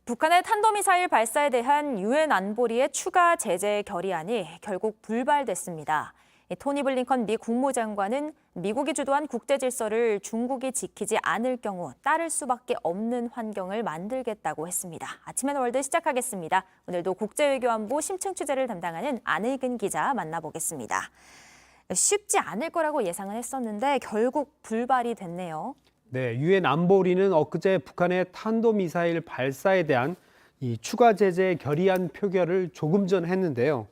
북한의 탄도미사일 발사에 대한 유엔 안보리의 추가 제재 결의안이 결국 불발됐습니다. 토니 블링컨 미 국무장관은 미국이 주도한 국제 질서를 중국이 지키지 않을 경우 따를 수밖에 없는 환경을 만들겠다고 했습니다. 아침엔 월드 시작하겠습니다. 오늘도 국제외교안보 심층 취재를 담당하는 안의근 기자 만나보겠습니다. 쉽지 않을 거라고 예상은 했었는데 결국 불발이 됐네요. 네, 유엔 안보리는 엊그제 북한의 탄도미사일 발사에 대한 이 추가 제재 결의안 표결을 조금 전 했는데요.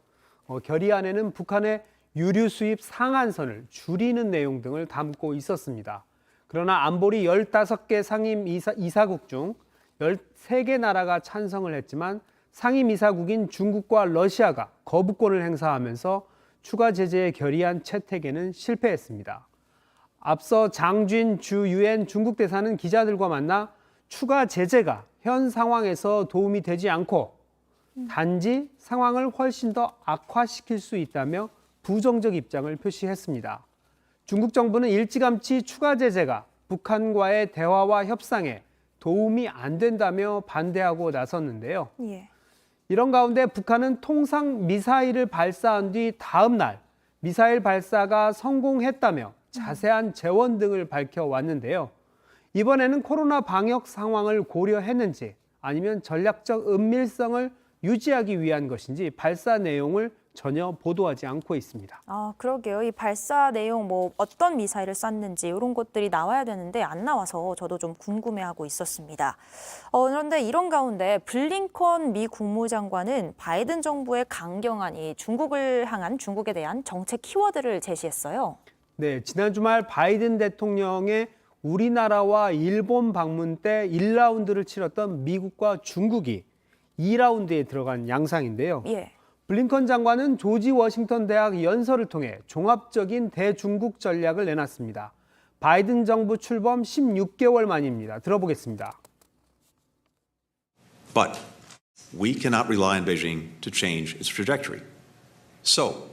결의안에는 북한의 유류 수입 상한선을 줄이는 내용 등을 담고 있었습니다. 그러나 안보리 15개 상임 이사국 중 13개 나라가 찬성을 했지만 상임 이사국인 중국과 러시아가 거부권을 행사하면서 추가 제재의 결의안 채택에는 실패했습니다. 앞서 장쥔 주 유엔 중국 대사는 기자들과 만나 추가 제재가 현 상황에서 도움이 되지 않고 단지 상황을 훨씬 더 악화시킬 수 있다며 부정적 입장을 표시했습니다. 중국 정부는 일찌감치 추가 제재가 북한과의 대화와 협상에 도움이 안 된다며 반대하고 나섰는데요. 이런 가운데 북한은 통상 미사일을 발사한 뒤 다음 날 미사일 발사가 성공했다며 자세한 재원 등을 밝혀왔는데요. 이번에는 코로나 방역 상황을 고려했는지 아니면 전략적 은밀성을 유지하기 위한 것인지 발사 내용을 전혀 보도하지 않고 있습니다. 그러게요. 이 발사 내용 어떤 미사일을 쐈는지 이런 것들이 나와야 되는데 안 나와서 저도 좀 궁금해하고 있었습니다. 그런데 이런 가운데 블링컨 미 국무장관은 바이든 정부의 강경한 이 중국에 대한 정책 키워드를 제시했어요. 네, 지난 주말 바이든 대통령의 우리나라와 일본 방문 때 1라운드를 치렀던 미국과 중국이 2라운드에 들어간 양상인데요. 블링컨 장관은 조지 워싱턴 대학 연설을 통해 종합적인 대중국 전략을 내놨습니다. 바이든 정부 출범 16개월 만입니다. 들어보겠습니다. But we cannot rely on Beijing to change its trajectory. So,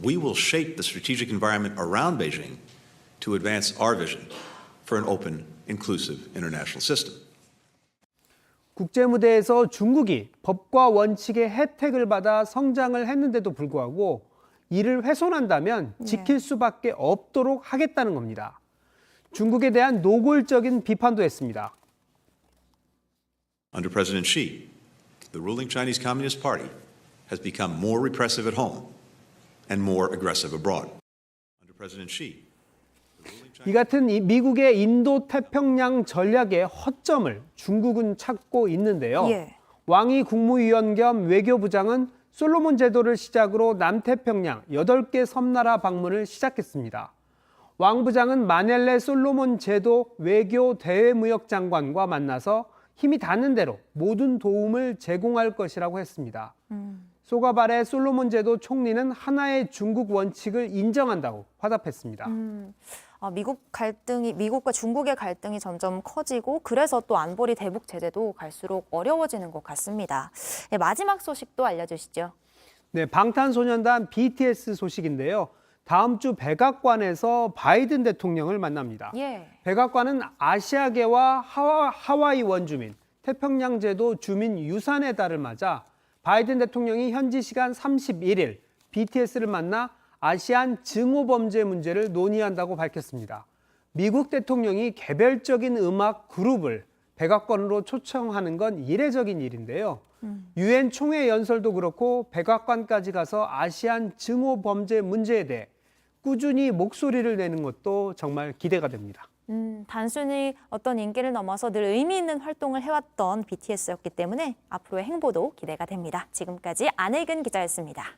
we will shape the strategic environment around Beijing to advance our vision for an open, inclusive international system. 국제 무대에서 중국이 법과 원칙의 혜택을 받아 성장을 했는데도 불구하고 이를 훼손한다면 지킬 수밖에 없도록 하겠다는 겁니다. 중국에 대한 노골적인 비판도 했습니다. Under President Xi, the ruling Chinese Communist Party has become more repressive at home and more aggressive abroad. Under President Xi, 이 같은 미국의 인도 태평양 전략의 허점을 중국은 찾고 있는데요. 왕이 국무위원 겸 외교부장은 솔로몬 제도를 시작으로 남태평양 8개 섬나라 방문을 시작했습니다. 왕 부장은 마넬레 솔로몬 제도 외교 대외무역 장관과 만나서 힘이 닿는 대로 모든 도움을 제공할 것이라고 했습니다. 소가발의 솔로몬 제도 총리는 하나의 중국 원칙을 인정한다고 화답했습니다. 미국과 중국의 갈등이 점점 커지고 그래서 또 안보리 대북 제재도 갈수록 어려워지는 것 같습니다. 마지막 소식도 알려주시죠. 네, 방탄소년단 BTS 소식인데요. 다음 주 백악관에서 바이든 대통령을 만납니다. 백악관은 아시아계와 하와이 원주민, 태평양제도 주민 유산의 달을 맞아 바이든 대통령이 현지 시간 31일 BTS를 만나 아시안 증오범죄 문제를 논의한다고 밝혔습니다. 미국 대통령이 개별적인 음악 그룹을 백악관으로 초청하는 건 이례적인 일인데요. 유엔 총회 연설도 그렇고 백악관까지 가서 아시안 증오범죄 문제에 대해 꾸준히 목소리를 내는 것도 정말 기대가 됩니다. 단순히 어떤 인기를 넘어서 늘 의미 있는 활동을 해왔던 BTS였기 때문에 앞으로의 행보도 기대가 됩니다. 지금까지 안혜근 기자였습니다.